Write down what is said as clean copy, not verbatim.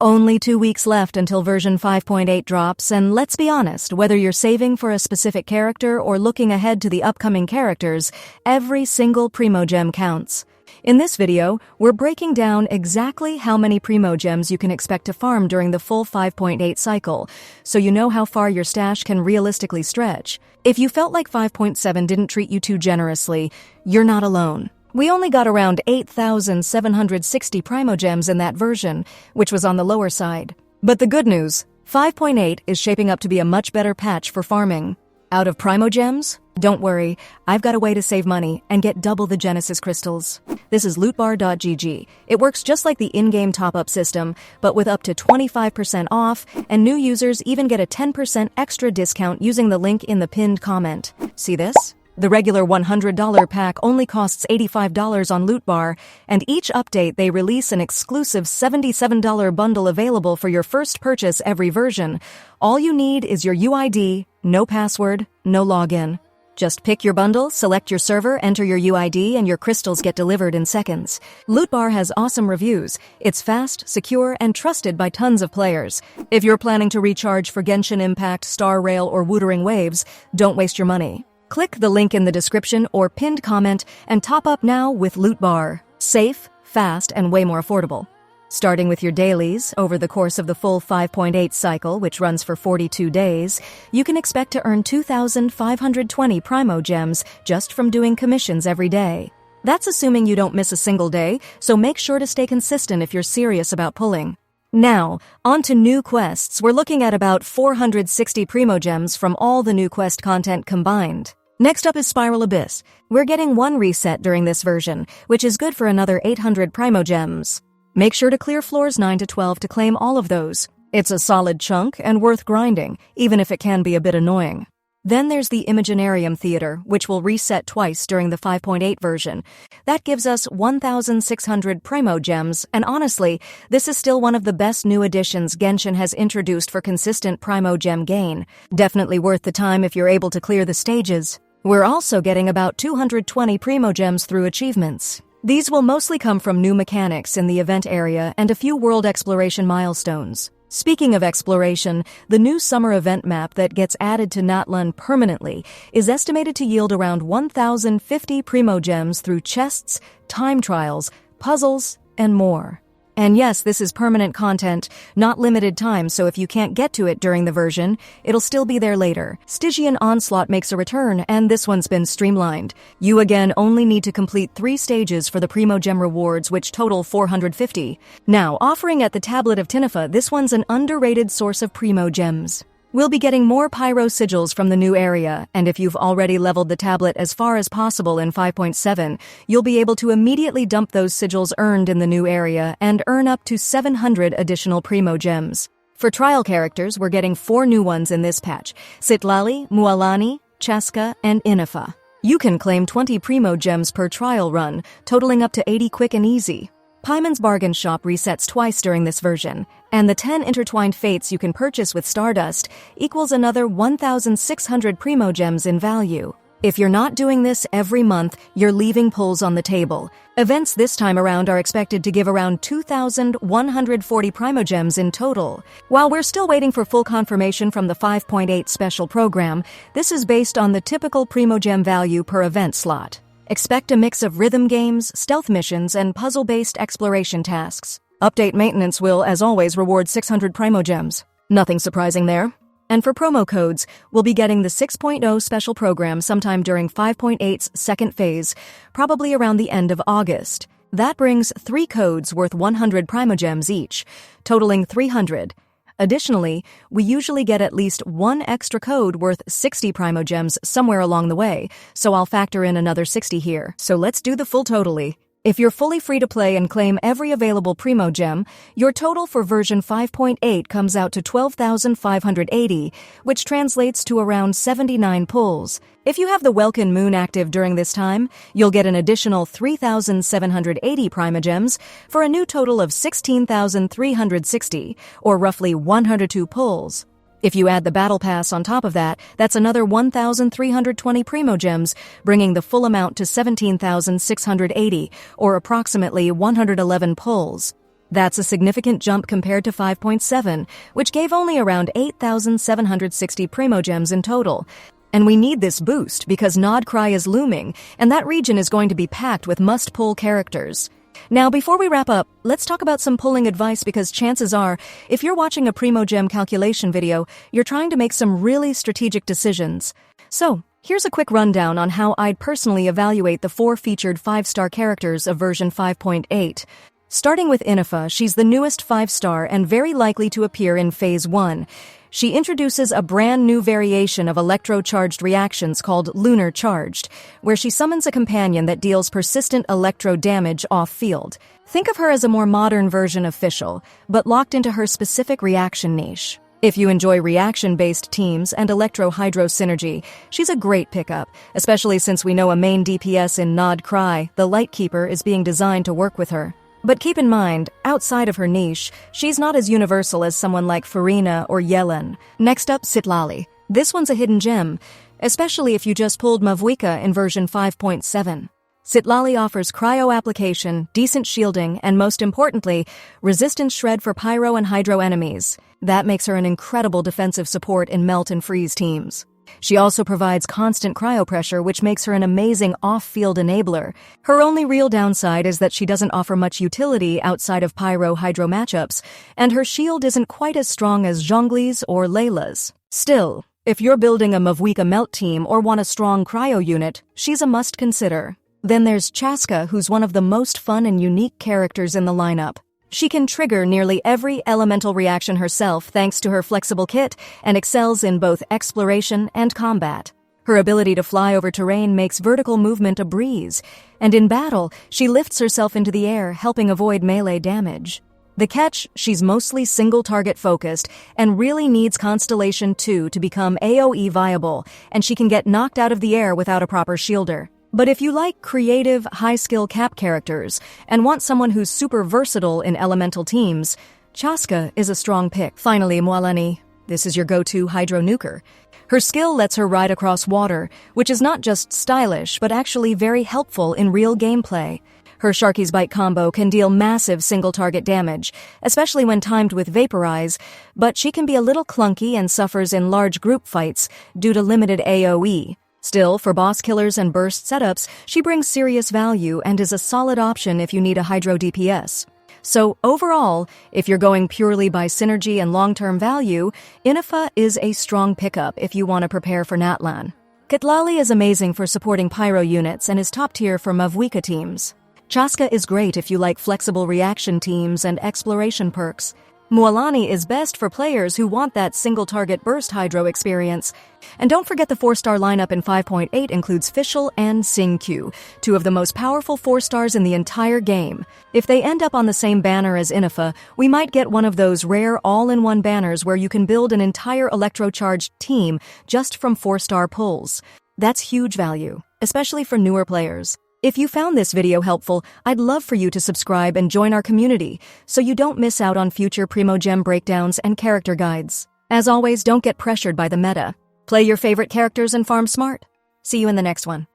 Only 2 weeks left until version 5.8 drops, and let's be honest, whether you're saving for a specific character or looking ahead to the upcoming characters, every single Primogem counts. In this video, we're breaking down exactly how many Primogems you can expect to farm during the full 5.8 cycle, so you know how far your stash can realistically stretch. If you felt like 5.7 didn't treat you too generously, you're not alone. We only got around 8,760 Primogems in that version, which was on the lower side. But the good news, 5.8 is shaping up to be a much better patch for farming. Out of Primogems? Don't worry, I've got a way to save money and get double the Genesis crystals. This is lootbar.gg. It works just like the in-game top-up system, but with up to 25% off, and new users even get a 10% extra discount using the link in the pinned comment. See this? The regular $100 pack only costs $85 on Lootbar, and each update they release an exclusive $77 bundle available for your first purchase every version. All you need is your UID, no password, no login. Just pick your bundle, select your server, enter your UID, and your crystals get delivered in seconds. Lootbar has awesome reviews. It's fast, secure, and trusted by tons of players. If you're planning to recharge for Genshin Impact, Star Rail, or Wuthering Waves, don't waste your money. Click the link in the description or pinned comment and top up now with Lootbar. Safe, fast, and way more affordable. Starting with your dailies, over the course of the full 5.8 cycle, which runs for 42 days, you can expect to earn 2,520 Primogems just from doing commissions every day. That's assuming you don't miss a single day, so make sure to stay consistent if you're serious about pulling. Now, on to new quests. We're looking at about 460 Primogems from all the new quest content combined. Next up is Spiral Abyss. We're getting one reset during this version, which is good for another 800 Primogems. Make sure to clear floors 9 to 12 to claim all of those. It's a solid chunk and worth grinding, even if it can be a bit annoying. Then there's the Imaginarium Theater, which will reset twice during the 5.8 version. That gives us 1,600 Primogems, and honestly, this is still one of the best new additions Genshin has introduced for consistent Primogem gain. Definitely worth the time if you're able to clear the stages. We're also getting about 220 Primogems through achievements. These will mostly come from new mechanics in the event area and a few world exploration milestones. Speaking of exploration, the new summer event map that gets added to Natlan permanently is estimated to yield around 1,050 Primogems through chests, time trials, puzzles, and more. And yes, this is permanent content, not limited time, so if you can't get to it during the version, it'll still be there later. Stygian Onslaught makes a return, and this one's been streamlined. You again only need to complete 3 stages for the Primogem rewards, which total 450. Now, offering at the Tablet of Tinifa, this one's an underrated source of Primogems. We'll be getting more Pyro Sigils from the new area, and if you've already leveled the tablet as far as possible in 5.7, you'll be able to immediately dump those sigils earned in the new area and earn up to 700 additional Primogems. For trial characters, we're getting 4 new ones in this patch: Citlali, Mualani, Chaska, and Inifa. You can claim 20 Primogems per trial run, totaling up to 80 quick and easy. Paimon's Bargain Shop resets twice during this version, and the 10 intertwined fates you can purchase with Stardust equals another 1,600 Primogems in value. If you're not doing this every month, you're leaving pulls on the table. Events this time around are expected to give around 2,140 Primogems in total. While we're still waiting for full confirmation from the 5.8 special program, this is based on the typical Primogem value per event slot. Expect a mix of rhythm games, stealth missions, and puzzle-based exploration tasks. Update maintenance will, as always, reward 600 Primogems. Nothing surprising there. And for promo codes, we'll be getting the 6.0 special program sometime during 5.8's second phase, probably around the end of August. That brings 3 codes worth 100 Primogems each, totaling 300. Additionally, we usually get at least 1 extra code worth 60 Primogems somewhere along the way, so I'll factor in another 60 here. So let's do the full totally. If you're fully free to play and claim every available Primogem, your total for version 5.8 comes out to 12,580, which translates to around 79 pulls. If you have the Welkin Moon active during this time, you'll get an additional 3,780 Primogems for a new total of 16,360, or roughly 102 pulls. If you add the Battle Pass on top of that, that's another 1,320 Primogems, bringing the full amount to 17,680, or approximately 111 pulls. That's a significant jump compared to 5.7, which gave only around 8,760 Primogems in total. And we need this boost because Nod Cry is looming, and that region is going to be packed with must-pull characters. Now, before we wrap up, let's talk about some pulling advice because chances are, if you're watching a Primogem calculation video, you're trying to make some really strategic decisions. So, here's a quick rundown on how I'd personally evaluate the 4 featured 5-star characters of version 5.8. Starting with Inifa, she's the newest 5-star and very likely to appear in Phase 1. She introduces a brand new variation of electro-charged reactions called Lunar Charged, where she summons a companion that deals persistent electro damage off-field. Think of her as a more modern version of Fischl, but locked into her specific reaction niche. If you enjoy reaction-based teams and electro-hydro synergy, she's a great pickup, especially since we know a main DPS in Nod Cry, the Lightkeeper, is being designed to work with her. But keep in mind, outside of her niche, she's not as universal as someone like Farina or Yellen. Next up, Citlali. This one's a hidden gem, especially if you just pulled Mavwika in version 5.7. Citlali offers cryo application, decent shielding, and most importantly, resistance shred for pyro and hydro enemies. That makes her an incredible defensive support in melt and freeze teams. She also provides constant cryopressure, which makes her an amazing off-field enabler. Her only real downside is that she doesn't offer much utility outside of pyro-hydro matchups, and her shield isn't quite as strong as Zhongli's or Layla's. Still, if you're building a Mavwika melt team or want a strong cryo unit, she's a must-consider. Then there's Chaska, who's one of the most fun and unique characters in the lineup. She can trigger nearly every elemental reaction herself thanks to her flexible kit and excels in both exploration and combat. Her ability to fly over terrain makes vertical movement a breeze, and in battle, she lifts herself into the air, helping avoid melee damage. The catch, she's mostly single-target focused and really needs Constellation 2 to become AoE viable, and she can get knocked out of the air without a proper shielder. But if you like creative, high-skill cap characters and want someone who's super versatile in elemental teams, Chaska is a strong pick. Finally, Mualani. This is your go-to hydro nuker. Her skill lets her ride across water, which is not just stylish, but actually very helpful in real gameplay. Her Sharky's Bite combo can deal massive single-target damage, especially when timed with Vaporize, but she can be a little clunky and suffers in large group fights due to limited AoE. Still, for boss killers and burst setups, she brings serious value and is a solid option if you need a hydro DPS. So overall, if you're going purely by synergy and long-term value, Inifa is a strong pickup if you want to prepare for Natlan. Citlali is amazing for supporting pyro units and is top tier for Mavwika teams. Chaska is great if you like flexible reaction teams and exploration perks. Mualani is best for players who want that single-target burst hydro experience. And don't forget the 4-star lineup in 5.8 includes Fischl and Xingqiu, 2 of the most powerful 4-stars in the entire game. If they end up on the same banner as Inifa, we might get one of those rare all-in-one banners where you can build an entire electro-charged team just from 4-star pulls. That's huge value, especially for newer players. If you found this video helpful, I'd love for you to subscribe and join our community so you don't miss out on future Primogem breakdowns and character guides. As always, don't get pressured by the meta. Play your favorite characters and farm smart. See you in the next one.